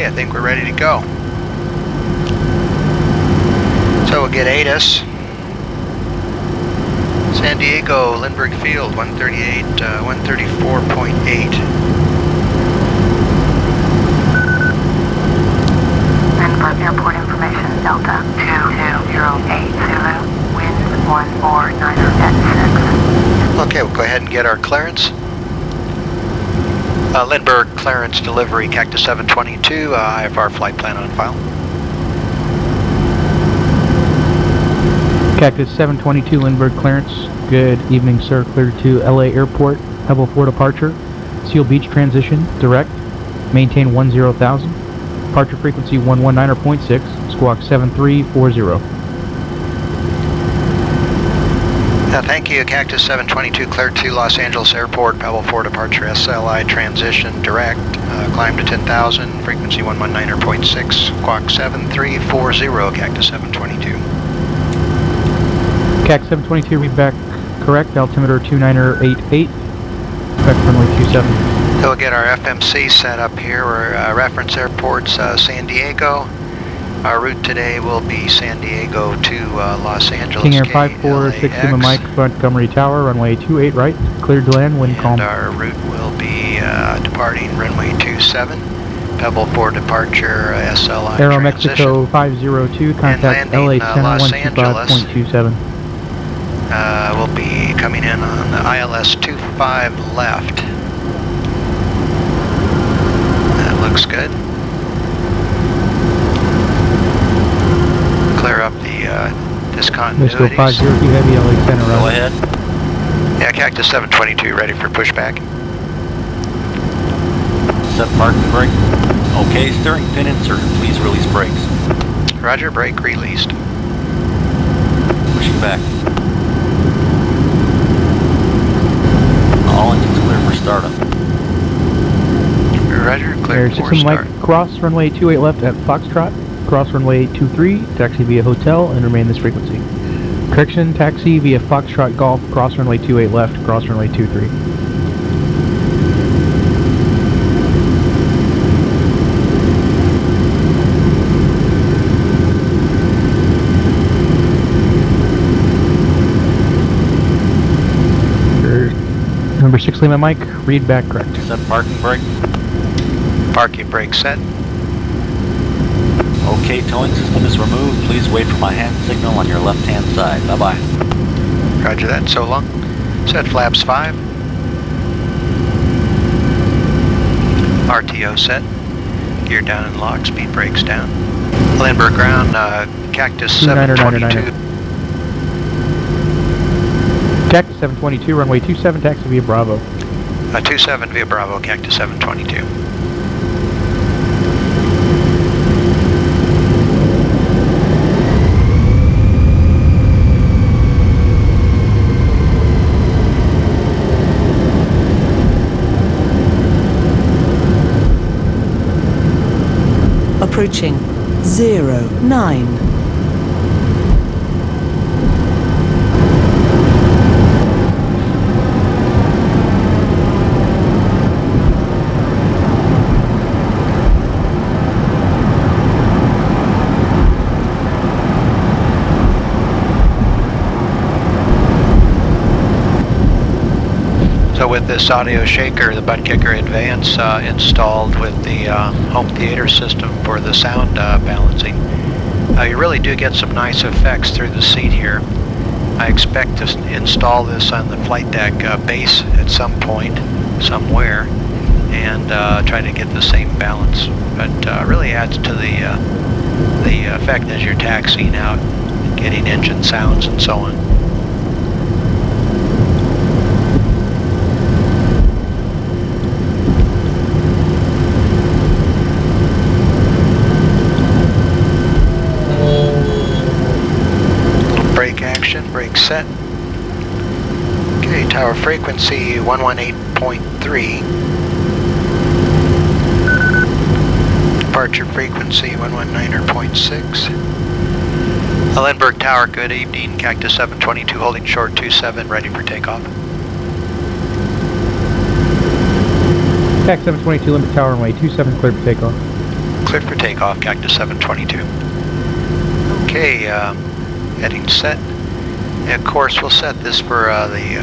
I think we're ready to go. So we'll get ATIS. San Diego, Lindbergh Field, 138, 134.8. Lindbergh Airport information, Delta 22080, wind 149 at 6. Okay, we'll go ahead and get our clearance. Lindbergh clearance delivery, Cactus 722, IFR flight plan on file. Cactus 722 Lindbergh clearance. Good evening, sir. Clear to LA Airport, Pebble 4 departure. Seal Beach transition, direct. Maintain 10,000. Departure frequency 119.6. Squawk 7340. Thank you, Cactus 722, cleared to Los Angeles Airport, Pebble 4 departure, SLI transition, direct, climb to 10,000, frequency 119.6, squawk 7340, Cactus 722. Cactus 722, read back correct, altimeter 2988, expect runway 27. So we'll get our FMC set up here. We're reference airports, San Diego. Our route today will be San Diego to Los Angeles. King Air 54, 6 Lima Mike, Montgomery Tower, runway 28 right, cleared to land, wind calm. And our route will be departing runway 27, Pebble 4 departure, SLI Aero transition. Mexico 502, contact LA 10125.27. We'll be coming in on the ILS 25 left. That looks good. Clear up the discontinuities. Mexico 502 heavy, LA center Go ahead. Yeah, Cactus 722 ready for pushback. Set parking brake. Okay, steering pin inserted. Please release brakes. Roger, brake released. Pushing back. All engines clear for startup. Roger, clear Air for 6 start. Mike, cross runway 28 left at Foxtrot, cross runway 23, taxi via hotel, and remain this frequency. Correction, taxi via Foxtrot Golf, cross runway 28 left, cross runway 23. Number 6 Lima Mike, read back correct. Set parking brake. Parking brake set. Okay, towing system is removed. Please wait for my hand signal on your left-hand side. Bye-bye. Roger that, so long. Set flaps 5. RTO set. Gear down and lock, speed brakes down. Lindbergh ground, Cactus 722. Cactus 722, runway 27, taxi via Bravo. 27 via Bravo, Cactus 722. Approaching 09. So with this audio shaker, the butt kicker advance installed with the home theater system for the sound balancing, you really do get some nice effects through the seat here. I expect to install this on the flight deck base at some point, somewhere, and try to get the same balance. But really adds to the effect as you're taxiing out, getting engine sounds and so on. Brake set. Okay, tower frequency 118.3. Departure frequency 119.6. Lindbergh Tower, good evening. Cactus 722 holding short 27, ready for takeoff. Cactus 722, Lindbergh Tower, runway 27, clear for takeoff. Clear for takeoff, cactus 722. Okay, heading set. And of course, we'll set this for the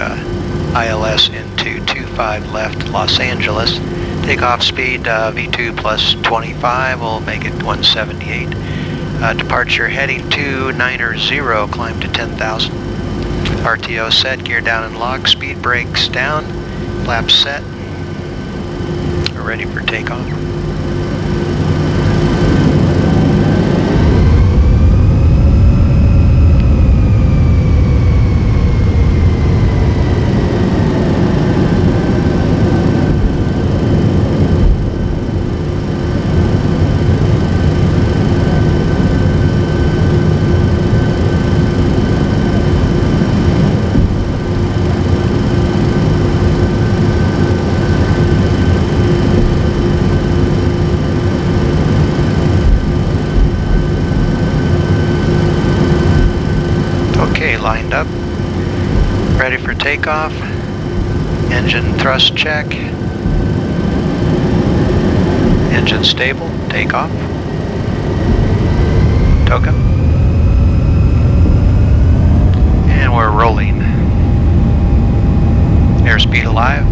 ILS into 25 left Los Angeles. Takeoff speed V2 plus 25 will make it 178. Departure heading to 900, climb to 10,000. RTO set, gear down and lock, speed brakes down, flaps set. We're ready for takeoff. Lined up, ready for takeoff. Engine thrust check. Engine stable, takeoff. TOCA. And we're rolling. Airspeed alive.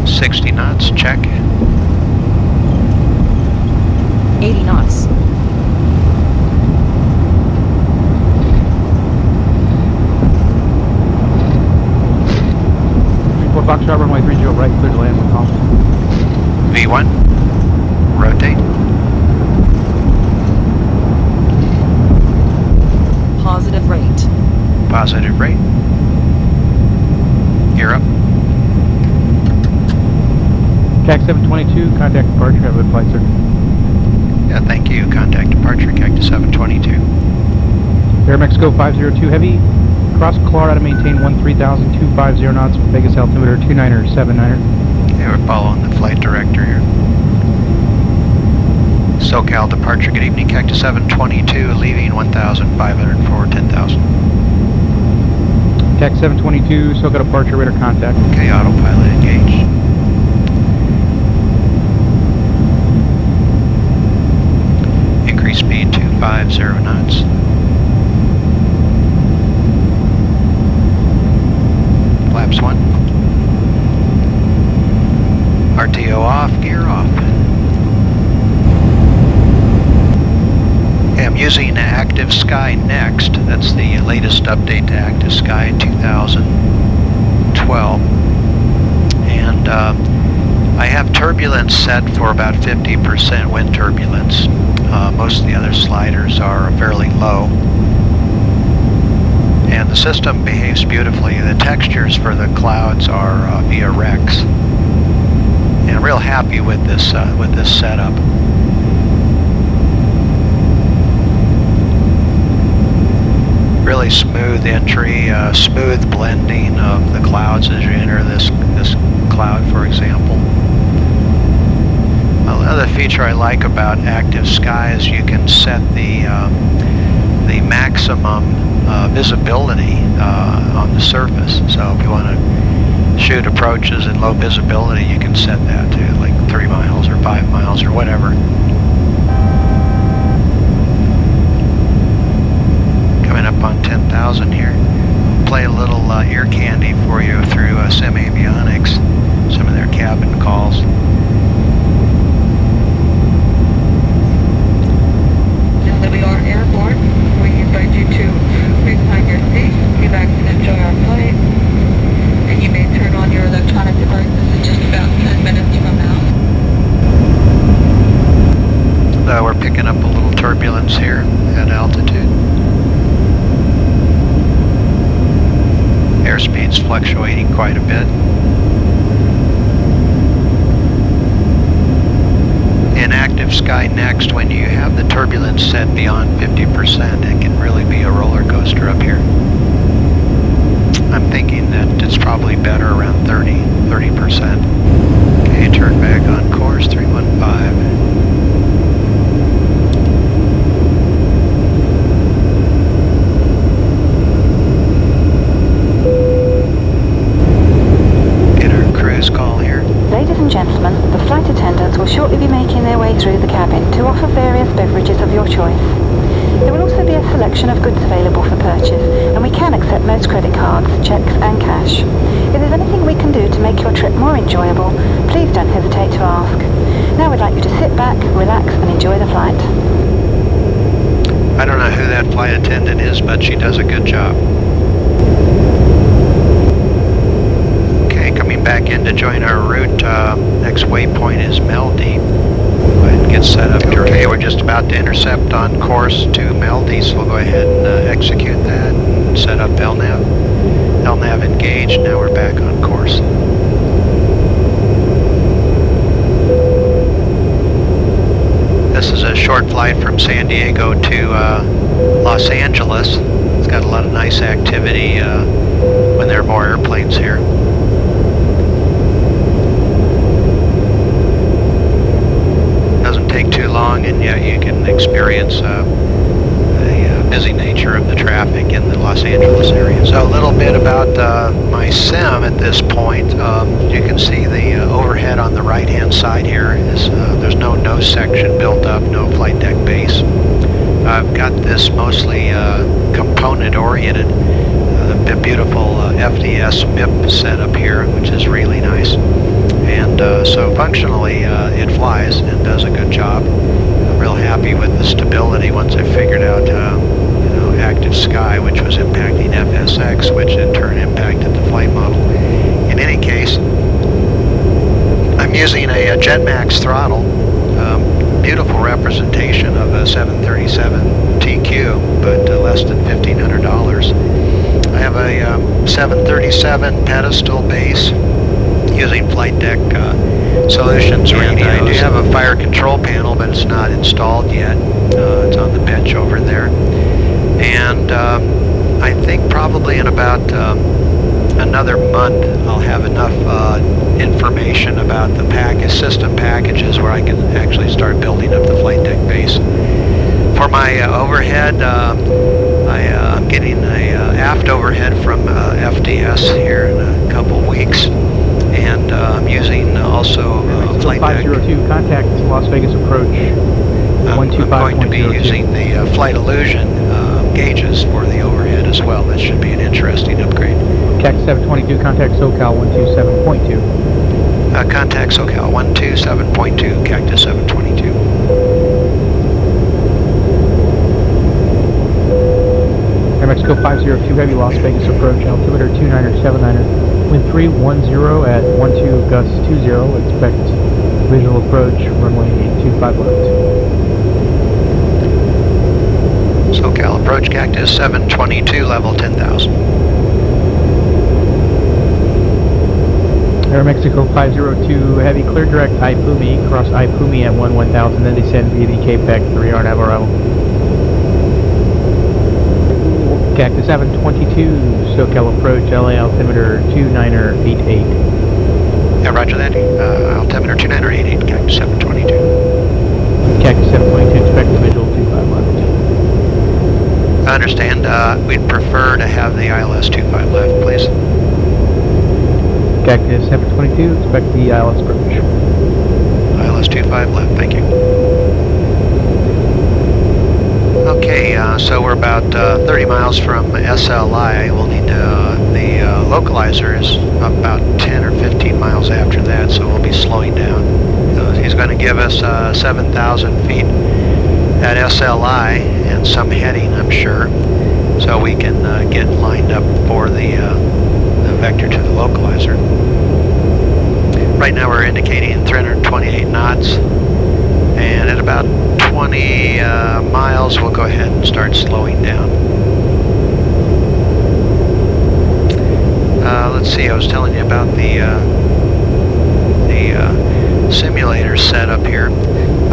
60 knots, check. 80 knots. Foxtrot runway 30 right, clear to land with calm. V1, rotate. Positive rate. Positive rate. Gear up. CAC 722, contact departure, have a good flight, sir. Yeah, thank you. Contact departure, cactus 722. Air Mexico 502 Heavy. Cross Colorado, maintain 13,250 knots, Vegas altimeter 2979er. Okay, we're following the flight director here. SoCal departure, good evening, cactus 722, leaving 1,500 for 10,000. CAC 722, SoCal departure, radar contact. Okay, autopilot engaged. Increase speed 250 knots. Flaps 1. RTO off, gear off. Okay, I'm using Active Sky Next. That's the latest update to Active Sky 2012. And I have turbulence set for about 50% wind turbulence. Most of the other sliders are fairly low. And the system behaves beautifully. The textures for the clouds are via Rex. And I'm real happy with this setup. Really smooth entry, smooth blending of the clouds as you enter this cloud, for example. Another feature I like about Active Sky is you can set the maximum visibility on the surface. So if you want to shoot approaches in low visibility, you can set that to like 3 miles or 5 miles or whatever. Coming up on 10,000 here. Play a little ear candy for you through Sim Avionics, some of their cabin calls. Now that we are airborne, we invite you to recline your seat, relax and enjoy our flight. And you may turn on your electronic devices in just about 10 minutes from now. We're picking up a little turbulence here at altitude. Airspeed's fluctuating quite a bit. In Active Sky Next, when you have the turbulence set beyond 50%, it can really be a roller coaster up here. I'm thinking that it's probably better around 30%. Okay, turn back on course 315. Ladies and gentlemen, the flight attendant might be a selection of goods available for purchase, and we can accept most credit cards, checks and cash. If there's anything we can do to make your trip more enjoyable, please don't hesitate to ask. Now we'd like you to sit back, relax and enjoy the flight. I don't know who that flight attendant is, but she does a good job. Okay, coming back in to join our route. Next waypoint is Meldy. Go ahead and get set up. Okay, we're just about to intercept on course to Meldy, so we'll go ahead and execute that and set up LNAV. LNAV engaged, now we're back on course. This is a short flight from San Diego to Los Angeles. It's got a lot of nice activity when there are more airplanes here. Doesn't take too long, and yet you can experience the busy nature of the traffic in the Los Angeles area. So a little bit about my sim at this point. You can see the overhead on the right hand side here is there's no nose section built up, no flight deck base. I've got this mostly component oriented, the beautiful FDS MIP setup here, which is really nice. And so functionally it flies and does a good job. I'm real happy with the stability once I figured out active sky, which was impacting FSX, which in turn impacted the flight model. In any case, I'm using a Jetmax throttle, beautiful representation of a 737 TQ, but less than $1,500. I have a 737 pedestal base using flight deck solutions radios. I do have a fire control panel, but it's not installed yet. It's on the bench over there. And I think probably in about another month I'll have enough information about the system packages where I can actually start building up the flight deck base. For my overhead, I'm getting a aft overhead from FDS here in a couple weeks, and I'm using also flight deck. 502, contact Las Vegas approach. I'm going to be using the flight illusion gauges for the overhead as well. That should be an interesting upgrade. Cactus 722, contact SoCal 127.2. Contact SoCal 127.2, Cactus 722. Air Mexico 502, heavy Las Vegas approach, altimeter 2979er, wind 310 at 12 gust 20, expect visual approach, runway 25 left. SoCal approach, Cactus 722, level 10,000. Air Mexico 502, heavy clear direct Ipumi, cross Ipumi at 1000, then descend via the Cape 3R Navarro. Cactus 722, SoCal approach, LA altimeter 29er88. Yeah, roger that. Altimeter 29er88, Cactus 722. Cactus 722, expect the visual 25 left. I understand. We'd prefer to have the ILS 25 left, please. Cactus 722, expect the ILS approach. ILS 25 left, thank you. Okay, so we're about 30 miles from SLI. We'll need the localizer is about 10 or 15 miles after that, so we'll be slowing down. He's going to give us 7,000 feet at SLI and some heading, I'm sure, so we can get lined up for the vector to the localizer. Right now we're indicating 328 knots, and at about 20 miles we'll go ahead and start slowing down. Let's see, I was telling you about the simulator setup here.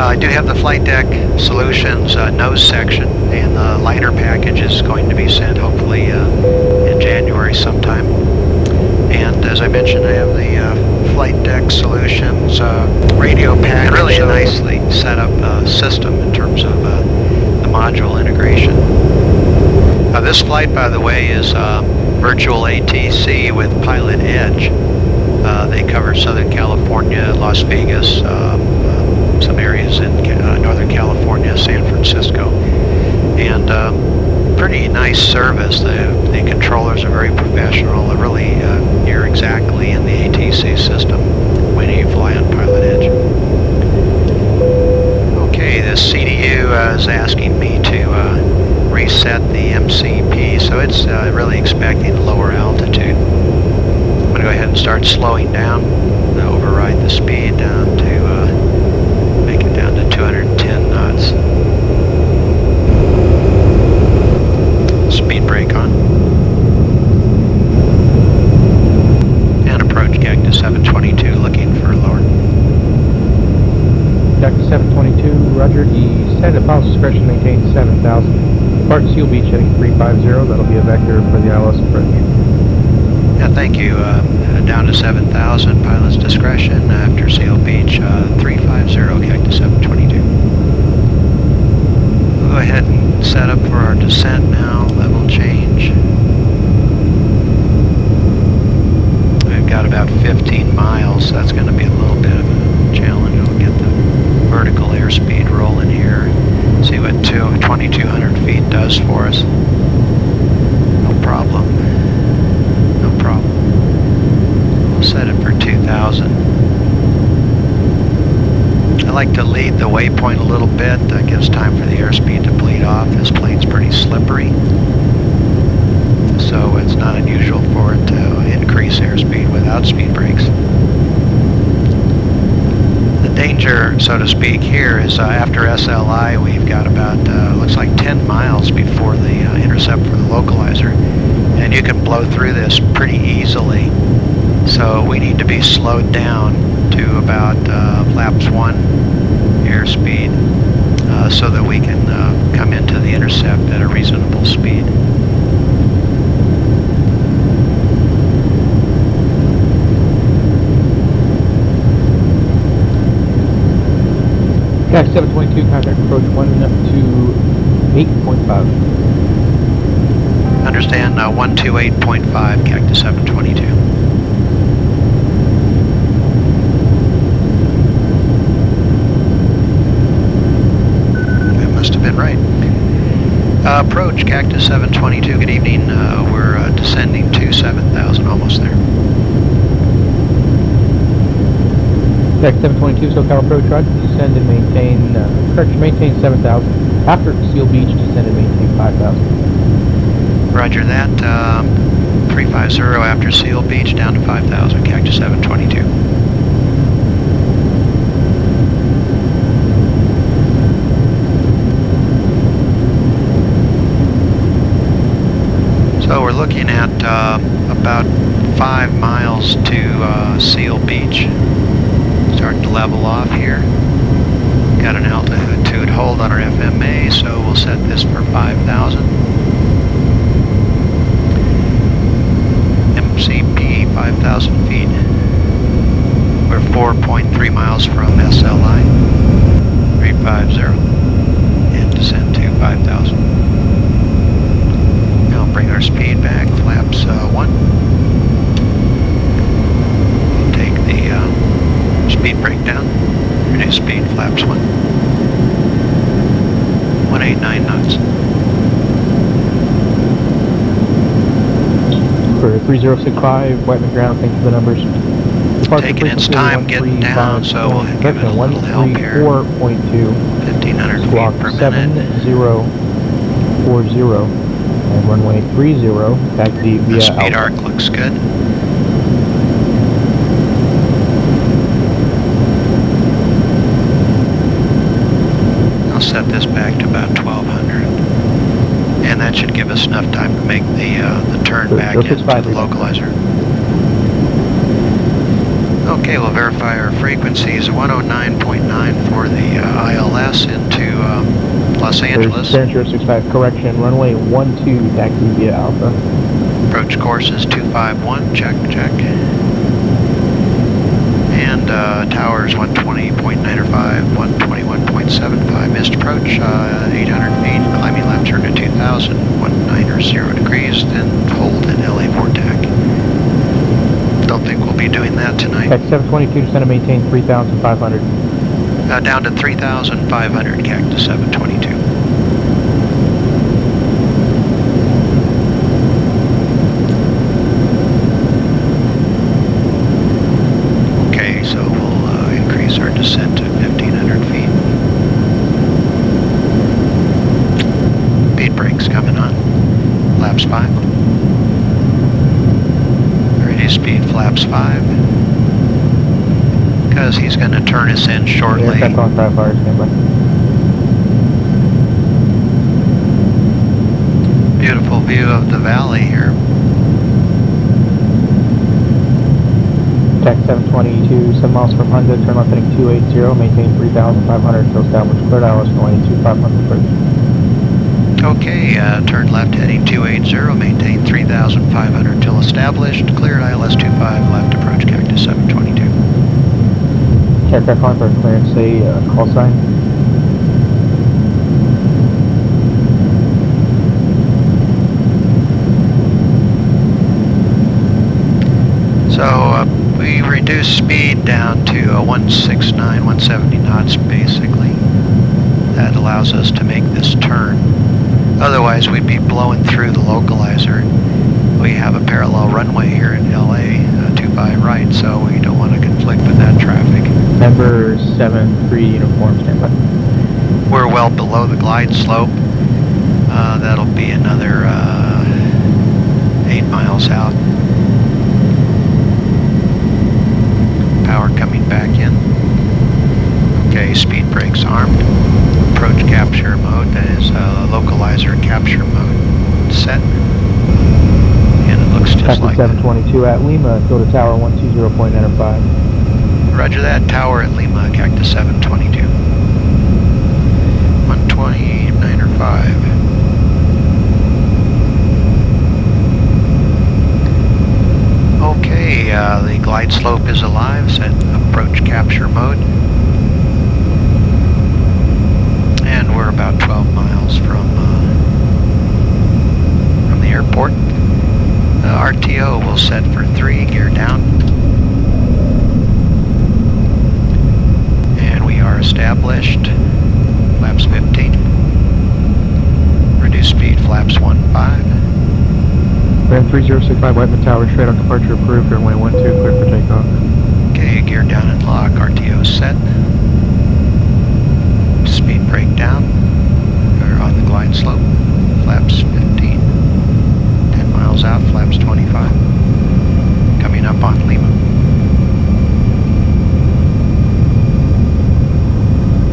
I do have the flight deck solutions nose section, and the liner package is going to be sent hopefully in January sometime. And as I mentioned, I have the flight deck solutions radio package, really a nicely set up system in terms of the module integration. This flight, by the way, is virtual ATC with Pilot Edge. They cover Southern California, Las Vegas, some areas in Northern California, San Francisco. And and pretty nice service. The controllers are very professional. They're really, you're exactly in the ATC system when you fly on Pilot Edge. Okay, this CDU is asking me to reset the MCP, so it's really expecting a lower altitude. I'm going to go ahead and start slowing down, override the speed down to, make it down to 210 knots. Speed brake on. And approach Cactus 722, looking for lower. Cactus 722, roger. Descend at pilot's discretion, maintain 7,000. Depart Seal Beach heading 350, that'll be a vector for the ILS approach. Yeah, thank you. Down to 7,000, pilot's discretion, after Seal Beach, 350, Cactus 722. We'll go ahead and set up for our descent now, level change. We've got about 15 miles, so that's going to be a little bit of a challenge. We'll get the vertical airspeed rolling here. See what 2,200 feet does for us. No problem. No problem. We'll set it for 2,000. I like to lead the waypoint a little bit. That gives time for the airspeed to bleed off. This plane's pretty slippery, so it's not unusual for it to increase airspeed without speed brakes. The danger, so to speak, here is after SLI we've got about, looks like 10 miles before the intercept for the localizer, and you can blow through this pretty easily. So we need to be slowed down to about flaps 1 airspeed so that we can come into the intercept at a reasonable speed. Cactus 722, contact approach 1 up to 8.5. Understand 128.5, Cactus 722. That must have been right. Approach Cactus 722, good evening. We're descending to 7,000, almost there. Cactus 722, SoCal approach, roger. Descend and maintain, correction, maintain 7,000. After Seal Beach, descend and maintain 5,000. Roger that. 350 after Seal Beach, down to 5,000, Cactus 722. So we're looking at about 5 miles to Seal Beach. Starting to level off here. Got an altitude hold on our FMA, so we'll set this for 5,000. MCP 5,000 feet. We're 4.3 miles from SLI. 350. And descend to 5,000. Now bring our speed back, flaps 1. We'll take the speed brake down. Reduce speed, flaps 1. 189 knots. For 3065, Whiteman ground, thanks for the numbers. Taking its time getting down, so we'll give it a little help here. 134.2. 1,500 Squawk feet per minute. 7040. And runway 30, taxi via The speed Alpha. arc looks good. Set this back to about 1,200, and that should give us enough time to make the turn back into the localizer. Okay, we'll verify our frequencies. 109.9 for the ILS into Los Angeles. 065, correction, runway 12, taxi via Alpha. Approach course is 251, check. And towers 120.95, 121.75, missed approach, 800 feet, climbing left turn to 2,000, 190 degrees, then hold in LA Vortac. Don't think we'll be doing that tonight. Cactus 722, descend and maintain 3,500. Down to 3,500, Cactus 722. brakes coming on. Flaps 5. Reduce speed, flaps 5. Because he's going to turn us in shortly. Aircraft on 5 hours, standby. Beautiful view of the valley here. Tax 722, 7 miles from Honda, turn left heading 280, maintain 3,500 until established. Cleared ILS runway 2500 approach. Okay, turn left heading 280, maintain 3,500 till established. Cleared ILS 25, left approach Cactus 722. Aircraft on for clearance, say call sign. So we reduced speed down to 169, 170 knots basically. That allows us to make this turn. Otherwise we'd be blowing through the localizer. We have a parallel runway here in LA, 25 right, so we don't want to conflict with that traffic. Number 7-3 uniform, standby. We're well below the glide slope. That'll be another 8 miles out. Power coming back in. Okay, speed brakes armed. Approach capture mode, that is localizer capture mode set. And it looks just Cactus like 722 at Lima, go to tower 120.95. Roger that, tower at Lima, Cactus 722. 120.95. Okay, the glide slope is alive, set approach capture mode. And we're about 12 miles from the airport. RTO will set for 3, gear down. And we are established. Flaps 15. Reduce speed, flaps 15. Ram 3065 Whiteman Tower, straight on departure approved, runway 12, clear for takeoff. Okay, gear down and lock, RTO set. Speed brake down. We're on the glide slope. Flaps 15. 10 miles out, flaps 25. Coming up on Lima.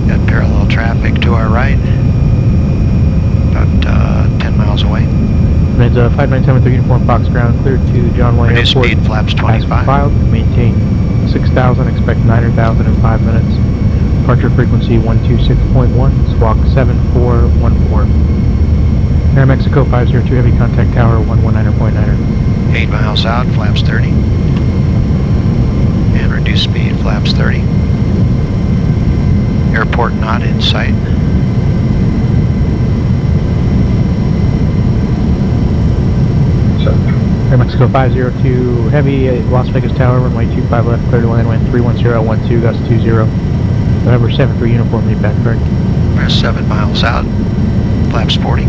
Got parallel traffic to our right. About 10 miles away. It's 5973 uniform Fox ground, cleared to John Wayne Reduce Airport. speed, flaps 25. Filed, maintain 6,000, expect 900,000 in 5 minutes. Departure frequency 126.1, squawk 7414. Air Mexico 502, heavy contact tower 119.9. 8 miles out, flaps 30. And reduce speed, flaps 30. Airport not in sight. Air Mexico 502, heavy Las Vegas tower, runway 25 left, clear to land, wind 31012, gust 20. November 7-3 uniform, lead back turn. We're 7 miles out, flaps 40.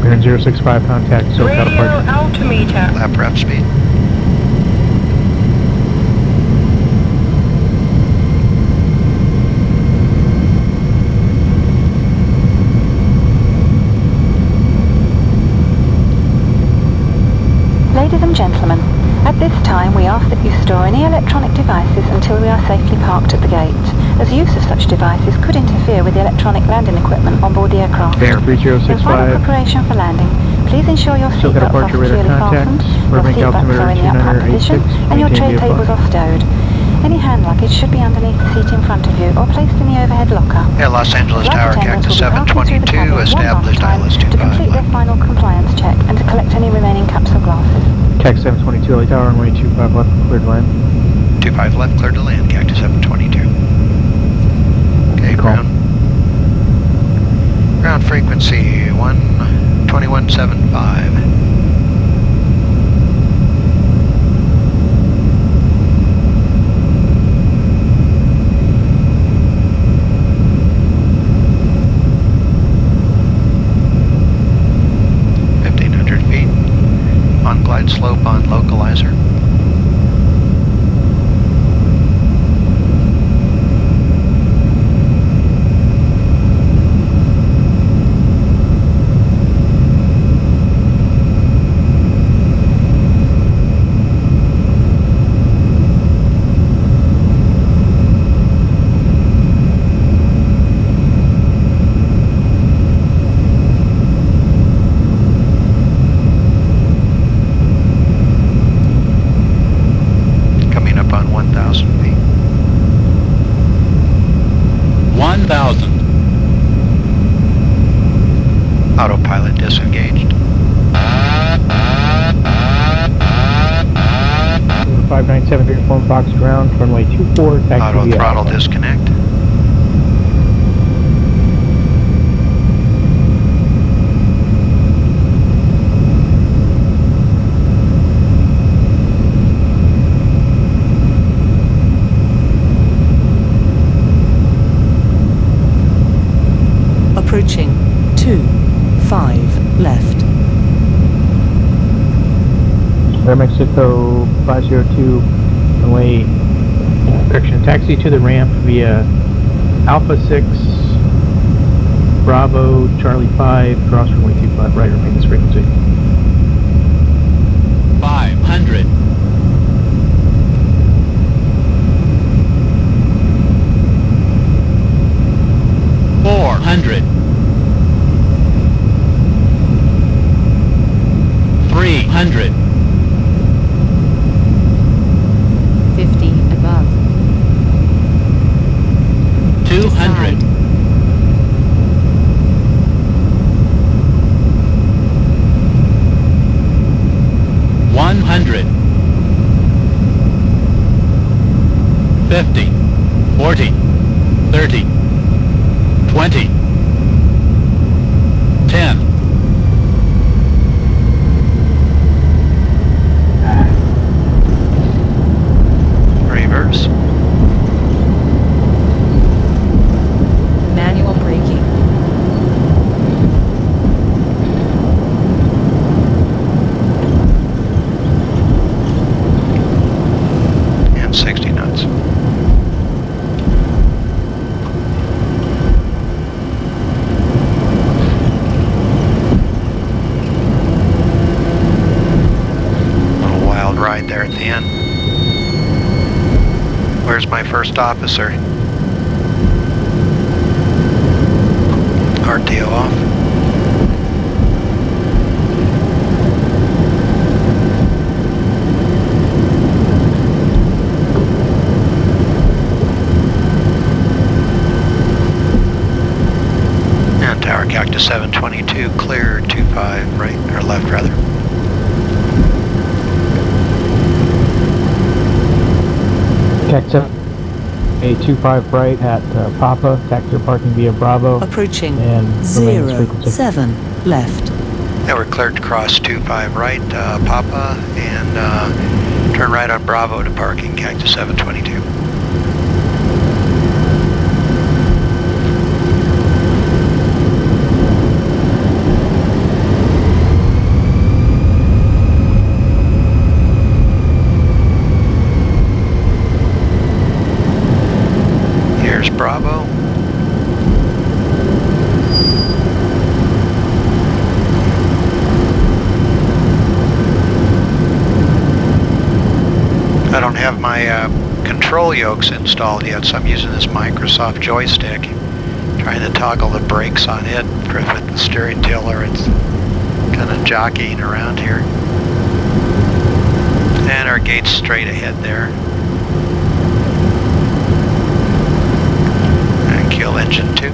Bearing 065, contact, SoCal departure. altimeter. Lap rep speed. Ladies and gentlemen, at this time we ask that you store any electronic devices until we are safely parked at the gate, as use of such devices could interfere with the electronic landing equipment on board the aircraft. Bearing In final 3065, preparation for landing, please ensure your SoCal seatbelts are departure radar securely contact, fastened, your Burbank seatbacks altimeter are in the upright 2986, position, and your maintain tray VFR. tables are stowed. Any hand luggage should be underneath the seat in front of you or placed in the overhead locker. Yeah, Los Angeles Flight Tower, attendants Cactus will be passing through the 722, cabin one last established time ILS to complete 25. their final compliance check and to collect any remaining caps or glasses. Cactus 722, LA tower, runway 25 left, cleared to land. 25 left, clear to land, Cactus 722. Okay, Call. ground frequency 121.75. Slope on localizer. 597 uniform Fox ground, runway 24, taxi Auto via throttle Alpha. disconnect. Approaching 25 left. Air Mexico 502, runway, correction, taxi to the ramp via Alpha 6, Bravo, Charlie 5, cross runway 25 right, remain this frequency. 500. 400. 300. 50 above. 200. Decide. 100. 50. 40. 30. 20. 10. Reverse. Manual braking. And 60 knots. Little wild ride there at the end. Where's my first officer? RTO off. And tower cactus 722 clear 25 right or left rather. Cactus 825 right at Papa, taxi or parking via Bravo, Approaching and remain this frequency. 07 left. Now we're cleared to cross 25 right, Papa, and turn right on Bravo to parking, Cactus 722. Here's Bravo. I don't have my control yokes installed yet, so I'm using this Microsoft joystick, trying to toggle the brakes on it with the steering tiller. It's kind of jockeying around here. And our gate's straight ahead there. And kill engine 2.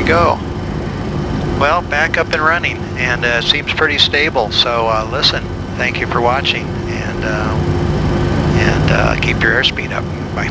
Go. Well, back up and running, and seems pretty stable. So listen, thank you for watching, and keep your airspeed up. Bye.